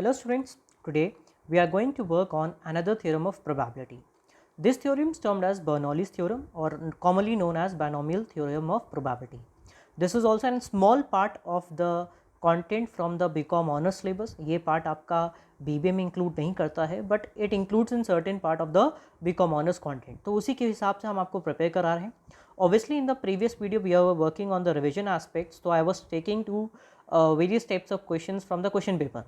Hello students, today we are going to work on another theorem of probability. This theorem is termed as Bernoulli's theorem or commonly known as binomial theorem of probability. This is also a small part of the content from the BCom honors syllabus. ये part आपका BBA में include नहीं करता है but it includes in certain part of the BCom honors content. तो उसी के हिसाब से हम आपको prepare करा रहे हैं. Obviously in the previous video we were working on the revision aspects, so I was taking to various types of questions from the question paper.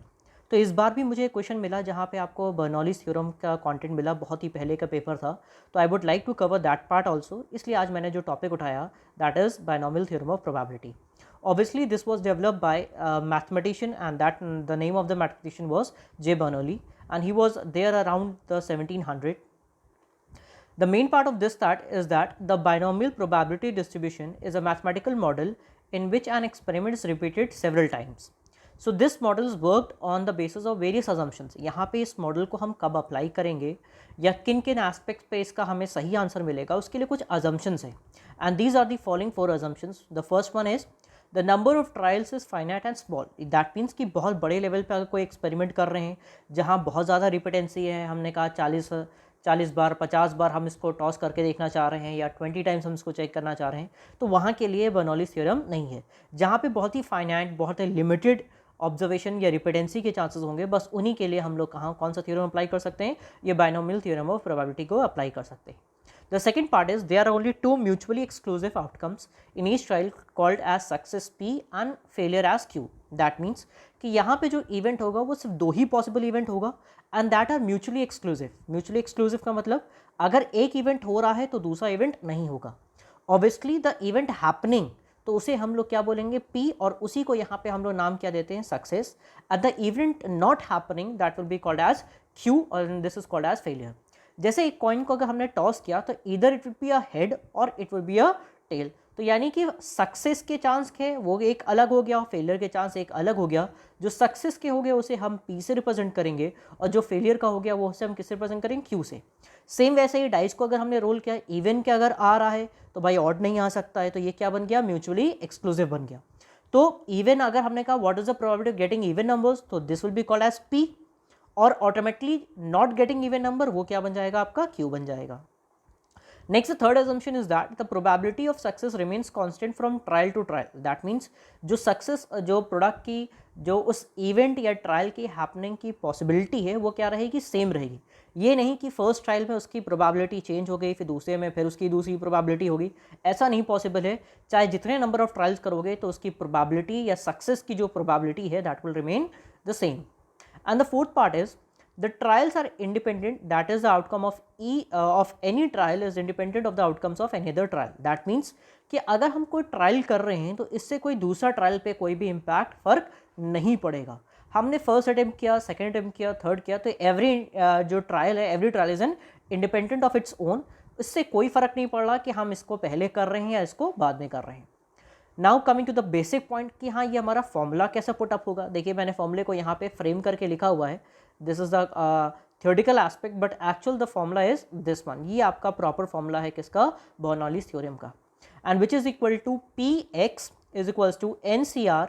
तो इस बार भी मुझे क्वेश्चन मिला जहाँ पे आपको बर्नौलीज थ्योरम का कंटेंट मिला, बहुत ही पहले का पेपर था, तो I would like to cover that part also. इसलिए आज मैंने जो टॉपिक उठाया that is binomial theorem of probability. Obviously this was developed by a mathematician and that the name of the mathematician was J. Bernoulli and he was there around the 1700. The main part of this that is that the binomial probability distribution is a mathematical model in which an experiment is repeated several times. So this model is worked on the basis of various assumptions. यहाँ पे इस model को हम कब apply करेंगे या किन किन एस्पेक्ट्स पे इसका हमें सही आंसर मिलेगा, उसके लिए कुछ assumptions हैं. And these are the following 4 assumptions. The first one is the number of trials is finite and small. That means कि बहुत बड़े लेवल पे अगर कोई एक्सपेरिमेंट कर रहे हैं जहाँ बहुत ज़्यादा रिपीटेंसी है, हमने कहा 40 बार 50 बार हम इसको टॉस करके देखना चाह रहे हैं या 20 टाइम्स हम इसको चेक करना चाह रहे हैं, तो वहाँ के लिए बर्नौलीज थ्योरम नहीं है. जहाँ पे बहुत ही फाइनाइट, बहुत ही लिमिटेड ऑब्जर्वेशन या रिपीटेंसी के चांसेस होंगे, बस उन्हीं के लिए हम लोग कौन सा थ्योरम अप्लाई कर सकते हैं, ये बाइनोमियल थ्योरम ऑफ प्रोबेबिलिटी को अप्लाई कर सकते हैं. The second part is there are only 2 mutually exclusive outcomes in each trial called as success P and failure as Q. That means कि यहाँ पे जो इवेंट होगा वो सिर्फ 2 ही पॉसिबल इवेंट होगा and that are mutually exclusive. Mutually exclusive का मतलब अगर एक इवेंट हो रहा है तो दूसरा इवेंट नहीं होगा. ऑब्वियसली द इवेंट हैपनिंग, तो उसे हम लोग क्या बोलेंगे P और उसी को यहाँ पे हम लोग नाम क्या देते हैं success. At the event not happening that will be called as Q और this is called as failure. जैसे एक कॉइन को अगर हमने टॉस किया तो इधर it will be a head और it will be a tail. तो यानी कि सक्सेस के चांस के वो एक अलग हो गया, फेलियर के चांस एक अलग हो गया. जो सक्सेस के हो गए उसे हम P से रिप्रेजेंट करेंगे और जो फेलियर का हो गया वो उसे हम किससे रिप्रेजेंट करेंगे, Q से. सेम वैसे ही डाइस को अगर हमने रोल किया, इवन के अगर आ रहा है तो भाई ऑड नहीं आ सकता है, तो ये क्या बन गया, म्यूचुअली एक्सक्लूसिव बन गया. तो इवन अगर हमने कहा what is the probability of getting even numbers, तो this will be called as P और automatically not getting even number वो क्या बन जाएगा, आपका Q बन जाएगा. Next, the third assumption is that the probability of success remains constant from trial to trial. That means जो सक्सेस, जो प्रोडक्ट की, जो उस इवेंट या ट्रायल की हैपनिंग की पॉसिबिलिटी है वो क्या रहेगी, सेम रहेगी. ये नहीं कि फर्स्ट ट्रायल में उसकी प्रोबेबिलिटी चेंज हो गई, फिर दूसरे में फिर उसकी दूसरी प्रोबेबिलिटी होगी, ऐसा नहीं पॉसिबल है. चाहे जितने नंबर ऑफ ट्रायल्स करोगे तो उसकी प्रोबेबिलिटी या सक्सेस की जो प्रोबेबिलिटी है that will remain the same. And the fourth part is the trials are independent, that is the outcome of any trial is independent of the outcomes of any other trial. That means कि अगर हम कोई trial कर रहे हैं तो इससे कोई दूसरा ट्रायल पे कोई भी इम्पैक्ट फर्क नहीं पड़ेगा. हमने फर्स्ट अटेम्प्ट किया, सेकेंड अटेम्प्ट किया, थर्ड किया, तो एवरी जो ट्रायल है, every trial is an independent of its own. इससे कोई फर्क नहीं पड़ रहा कि हम इसको पहले कर रहे हैं या इसको बाद में कर रहे हैं. Now coming to the basic point कि हाँ ये हमारा फॉर्मूला कैसे पुटअप होगा. देखिए मैंने फॉर्मूले को यहाँ पे फ्रेम करके लिखा हुआ है. This is the theoretical aspect but actual the formula is this one. ये आपका प्रॉपर फॉर्मूला है किसका, बर्नौलीज थ्योरम का. And which is equal to Px is equals to NCR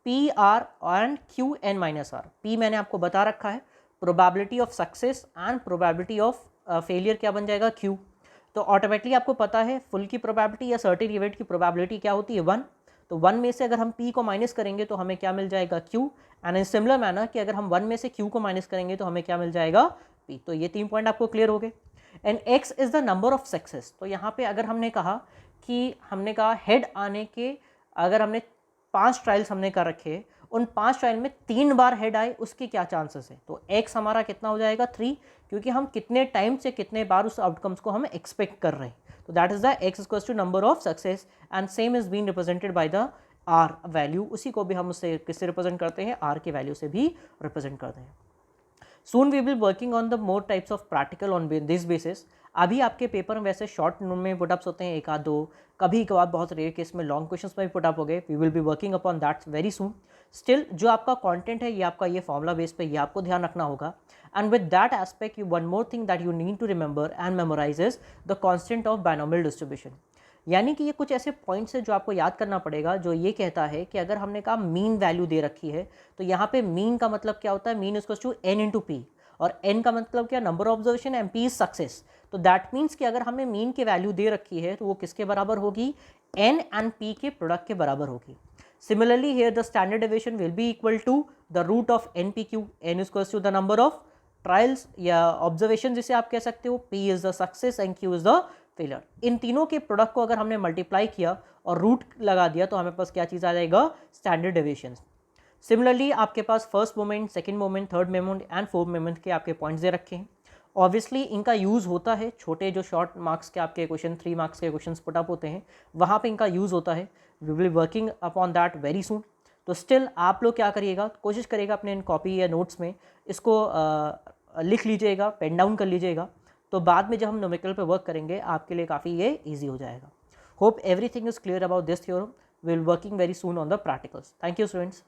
PR and QN minus R. P मैंने आपको बता रखा है, probability of success and probability of failure क्या बन जाएगा, Q. तो ऑटोमेटिकली आपको पता है फुल की प्रोबेबिलिटी या सर्टेन इवेंट की प्रोबेबिलिटी क्या होती है, 1. तो 1 में से अगर हम P को माइनस करेंगे तो हमें क्या मिल जाएगा, Q. And in similar manner कि अगर हम 1 में से Q को माइनस करेंगे तो हमें क्या मिल जाएगा, P. तो ये 3 पॉइंट आपको क्लियर हो गए. And X is the number of success. तो यहाँ पे अगर हमने कहा हेड आने के, अगर हमने 5 ट्रायल्स हमने कर रखे, उन 5 ट्रायल में 3 बार हेड आए, उसके क्या चांसेस है, तो X हमारा कितना हो जाएगा, 3, क्योंकि हम कितने टाइम से कितने बार उस आउटकम्स को हम एक्सपेक्ट कर रहे हैं. तो that is the X equals to number of success and same is been represented by the R value. उसी को भी हम उससे किससे रिप्रेजेंट करते हैं, R के वैल्यू से भी रिप्रेजेंट करते हैं. Soon we will working on the more types of practical on this basis. अभी आपके पेपर में वैसे शॉर्ट में पुटअप्स होते हैं, 1-2, कभी कभार बहुत रेयर केस में लॉन्ग क्वेश्चंस में भी पुटअप हो गए. We will be working upon that very soon. Still जो आपका कंटेंट है ये आपका ये फॉर्मूला बेस पे ये आपको ध्यान रखना होगा. And with that aspect you one more thing that you need to remember and memorise is the constant of binomial distribution. यानी कि ये कुछ ऐसे पॉइंट्स है जो आपको याद करना पड़ेगा, जो ये कहता है कि अगर हमने कहा मीन वैल्यू दे रखी है तो यहाँ पे मीन का मतलब क्या होता है, mean equals to n into P, और n का मतलब क्या, number of observation, and p is success. तो दैट मीन्स कि अगर हमें मीन की वैल्यू दे रखी है तो वो किसके बराबर होगी, n एंड p के प्रोडक्ट के बराबर होगी। Similarly, here the standard deviation will be equal to the root of npq, n is equals to the number of trials या observation जिसे आप कह सकते हो, p is the success and q is the failure। इन तीनों के product को अगर हमने मल्टीप्लाई किया और रूट लगा दिया तो हमें पास क्या चीज़ आ जाएगा, स्टैंडर्ड डेविएशन। सिमिलरली आपके पास first moment, second moment, third moment and fourth moment के आपके पॉइंट्स दे रखे हैं। ऑब्वियसली इनका यूज़ होता है, छोटे जो शॉर्ट मार्क्स के आपके क्वेश्चन, 3 मार्क्स के क्वेश्चन पुटअप होते हैं, वहाँ पे इनका यूज़ होता है। We will working upon that very soon. तो स्टिल आप लोग क्या करिएगा, कोशिश करिएगा अपने इन कॉपी या नोट्स में इसको लिख लीजिएगा, पेन डाउन कर लीजिएगा, तो बाद में जब हम न्यूमेरिकल पे वर्क करेंगे आपके लिए काफ़ी ये ईजी हो जाएगा। Hope everything is clear about this theorem. Will working very soon on the practicals. Thank you students.